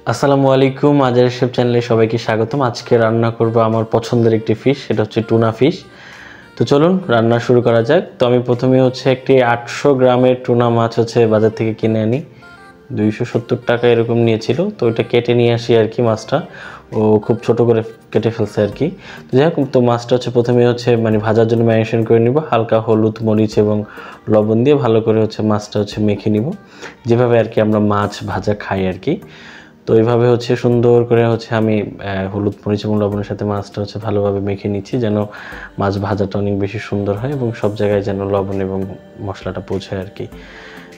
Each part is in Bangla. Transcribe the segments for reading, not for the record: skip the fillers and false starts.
আসসালামু আলাইকুম, আজার শেফ চ্যানেলে সবাইকে স্বাগতম। আজকে রান্না করব আমার পছন্দের একটি ফিশ, সেটা হচ্ছে টুনা ফিশ। তো চলুন রান্না শুরু করা যাক। তো আমি প্রথমে হচ্ছে একটি 800 গ্রামের টুনা মাছ হচ্ছে বাজার থেকে কিনে আনি। 270 টাকা এরকম নিয়েছিল। তো ওইটা কেটে নিয়ে আসি আর কি। মাছটা ও খুব ছোট করে কেটে ফেলছে আর কি। তো যাই হোক, তো মাছটা হচ্ছে প্রথমে হচ্ছে ভাজার জন্য ম্যারিনেশন করে নিব। হালকা হলুদ, মরিচ এবং লবণ দিয়ে ভালো করে হচ্ছে মাছটা হচ্ছে মেখে নিব, যেভাবে আর কি আমরা মাছ ভাজা খাই আর কি। তো এইভাবে হচ্ছে সুন্দর করে হচ্ছে আমি হলুদ, মরিচ এবং লবণের সাথে মাছটা হচ্ছে ভালোভাবে মেখে নিচ্ছি, যেন মাছ ভাজাটা অনেক বেশি সুন্দর হয় এবং সব জায়গায় যেন লবণ এবং মশলাটা পৌঁছায় আর কি।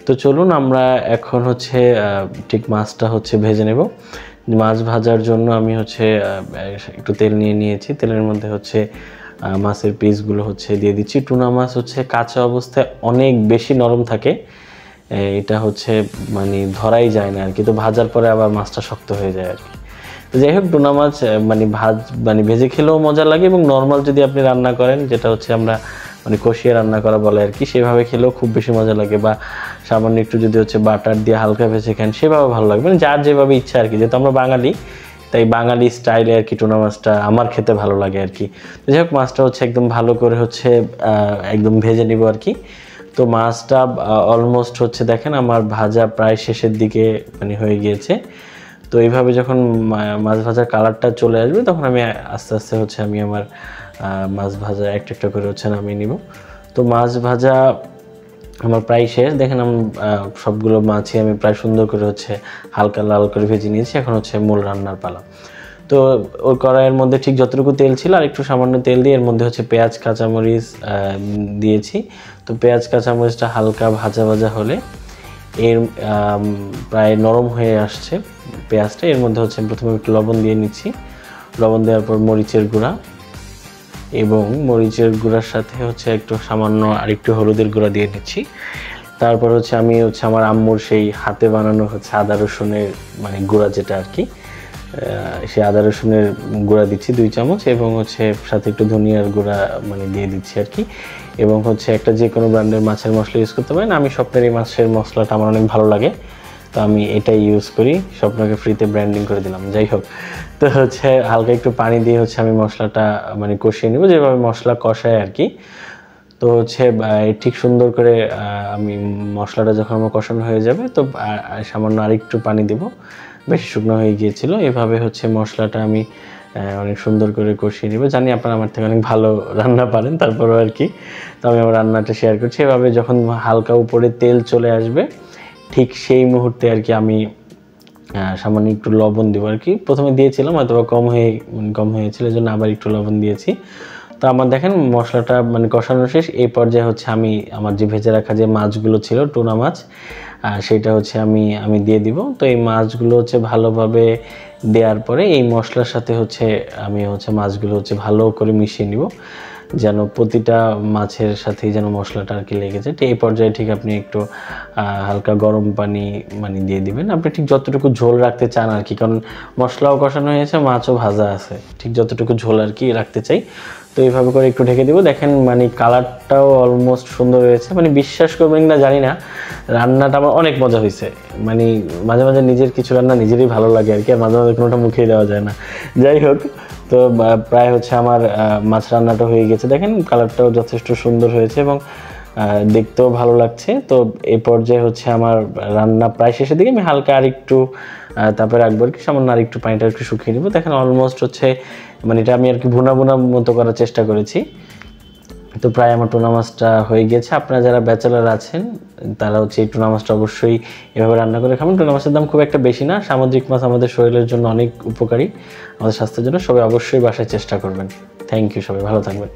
তো চলুন আমরা এখন হচ্ছে ঠিক মাছটা হচ্ছে ভেজে নেব। মাছ ভাজার জন্য আমি হচ্ছে একটু তেল নিয়ে নিয়েছি। তেলের মধ্যে হচ্ছে মাছের পিসগুলো হচ্ছে দিয়ে দিচ্ছি। টুনা মাছ হচ্ছে কাঁচা অবস্থায় অনেক বেশি নরম থাকে, এটা হচ্ছে ধরাই যায় না আর কি। তো ভাজার পরে আবার মাছটা শক্ত হয়ে যায় আর কি। তো যাই হোক, টুনা মাছ ভেজে খেলেও মজা লাগে এবং নর্মাল যদি আপনি রান্না করেন, যেটা হচ্ছে আমরা কষিয়ে রান্না করা বলে আর কি, সেভাবে খেলেও খুব বেশি মজা লাগে। বা সামান্য একটু যদি হচ্ছে বাটার দিয়ে হালকা ভেজে খান, সেভাবে ভালো লাগবে, যার যেভাবে ইচ্ছা আর কি। যেহেতু আমরা বাঙালি, তাই বাঙালি স্টাইলে আর কি টুনা মাছটা আমার খেতে ভালো লাগে আর কি। তো যাই হোক, মাছটা হচ্ছে একদম ভালো করে হচ্ছে একদম ভেজে নিব আর কি। তো মাছটা অলমোস্ট হচ্ছে দেখেন আমার ভাজা প্রায় শেষের দিকে হয়ে গিয়েছে। তো এইভাবে যখন মাছ ভাজার কালারটা চলে আসবে, তখন আমি আস্তে আস্তে হচ্ছে আমি আমার মাছ ভাজা একটা একটা করে হচ্ছে নামিয়ে নিব। তো মাছ ভাজা আমার প্রায় শেষ। দেখেন আমি সবগুলো মাছই আমি প্রায় সুন্দর করে হচ্ছে হালকা লাল করে ভেজে নিয়েছি। এখন হচ্ছে মূল রান্নার পালা। তো ওই কড়াইয়ের মধ্যে ঠিক যতটুকু তেল ছিল আর একটু সামান্য তেল দিয়ে এর মধ্যে হচ্ছে পেঁয়াজ, কাঁচামরিচ দিয়েছি। তো পেঁয়াজ কাঁচামরিচটা হালকা ভাজা ভাজা হলে এর প্রায় নরম হয়ে আসছে পেঁয়াজটা, এর মধ্যে হচ্ছে প্রথমে একটু লবণ দিয়ে নিচ্ছি। লবণ দেওয়ার পর মরিচের গুঁড়া, এবং মরিচের গুঁড়ার সাথে হচ্ছে একটু সামান্য আরেকটু হলুদের গুঁড়া দিয়ে নিচ্ছি। তারপর হচ্ছে আমি হচ্ছে আমার আম্মুর সেই হাতে বানানো হচ্ছে আদা রসুনের গুঁড়া, যেটা আর কি, সেই আদা রসুনের গুঁড়া দিচ্ছি 2 চামচ, এবং হচ্ছে সাথে একটু ধনিয়ার গুঁড়া দিয়ে দিচ্ছি আর কি। এবং হচ্ছে একটা যে কোনো ব্র্যান্ডের মাছের মশলা ইউজ করতে পারেন। আমি স্বপ্নের এই মাছের মশলাটা আমার অনেক ভালো লাগে, তো আমি এটাই ইউজ করি। স্বপ্নকে ফ্রিতে ব্র্যান্ডিং করে দিলাম। যাই হোক, তো হচ্ছে হালকা একটু পানি দিয়ে হচ্ছে আমি মশলাটা কষিয়ে নেব, যেভাবে মশলা কষায় আর কি। তো হচ্ছে ঠিক সুন্দর করে আমি মশলাটা যখন আমার কষানো হয়ে যাবে, তো সামান্য আরেকটু পানি দেব, বেশি শুকনো হয়ে গিয়েছিল। এভাবে হচ্ছে মশলাটা আমি অনেক সুন্দর করে কষিয়ে নেব। জানি আপনারা আমার থেকে অনেক ভালো রান্না পারেন, তারপরেও আর কি, তো আমি আমার রান্নাটা শেয়ার করছি। এভাবে যখন হালকা উপরে তেল চলে আসবে, ঠিক সেই মুহূর্তে আর কি আমি সামান্য একটু লবণ দেবো আর কি। প্রথমে দিয়েছিলাম, হয়তো কম হয়েছিল, এই জন্য আবার একটু লবণ দিয়েছি। তো আমার দেখেন মশলাটা কষানো শেষ। এই পর্যায়ে হচ্ছে আমি আমার যে ভেজে রাখা যে মাছগুলো ছিল, টুনা মাছ, সেটা হচ্ছে আমি দিয়ে দিব। তো এই মাছগুলো হচ্ছে ভালোভাবে দেওয়ার পরে এই মশলার সাথে হচ্ছে আমি হচ্ছে মাছগুলো হচ্ছে ভালো করে মিশিয়ে নিব, যেন প্রতিটা মাছের সাথেই যেন মশলাটা আর কি লেগে যায়। তো এই পর্যায়ে ঠিক আপনি একটু হালকা গরম পানি দিয়ে দিবেন। আপনি ঠিক যতটুকু ঝোল রাখতে চান আর কি, কারণ মশলাও কষানো হয়েছে, মাছও ভাজা আছে, ঠিক যতটুকু ঝোল আর কি রাখতে চাই। তো এইভাবে করে একটু ঢেকে দিব। দেখেন কালারটাও অলমোস্ট সুন্দর হয়েছে। বিশ্বাস করবেন না জানি না, রান্নাটা আমার অনেক মজা হয়েছে। মাঝে মাঝে নিজের কিছু রান্না নিজেরই ভালো লাগে আর কি, আর মাঝে মাঝে কোনোটা মুখেই দেওয়া যায় না। যাই হোক, তো প্রায় হচ্ছে আমার মাছ রান্নাটা হয়ে গেছে। দেখেন কালারটাও যথেষ্ট সুন্দর হয়েছে এবং দেখতেও ভালো লাগছে। তো এই পর্যায়ে হচ্ছে আমার রান্না প্রায় শেষের দিকে। আমি হালকা আরেকটু তারপরে রাখবো আর কি, সামান্য আরেকটু পানিটা একটু শুকিয়ে নেবো। দেখেন অলমোস্ট হচ্ছে এটা আমি আর কি ভুনা মতো করার চেষ্টা করেছি। তো প্রায় আমার টুনা মাছটা হয়ে গেছে। আপনারা যারা ব্যাচেলার আছেন, তারা হচ্ছে এই টুনা মাছটা অবশ্যই এভাবে রান্না করে খাবেন। টুনা মাছের দাম খুব একটা বেশি না। সামুদ্রিক মাছ আমাদের শরীরের জন্য অনেক উপকারী, আমাদের স্বাস্থ্যের জন্য। সবাই অবশ্যই বাসায় চেষ্টা করবেন। থ্যাংক ইউ, সবাই ভালো থাকবেন।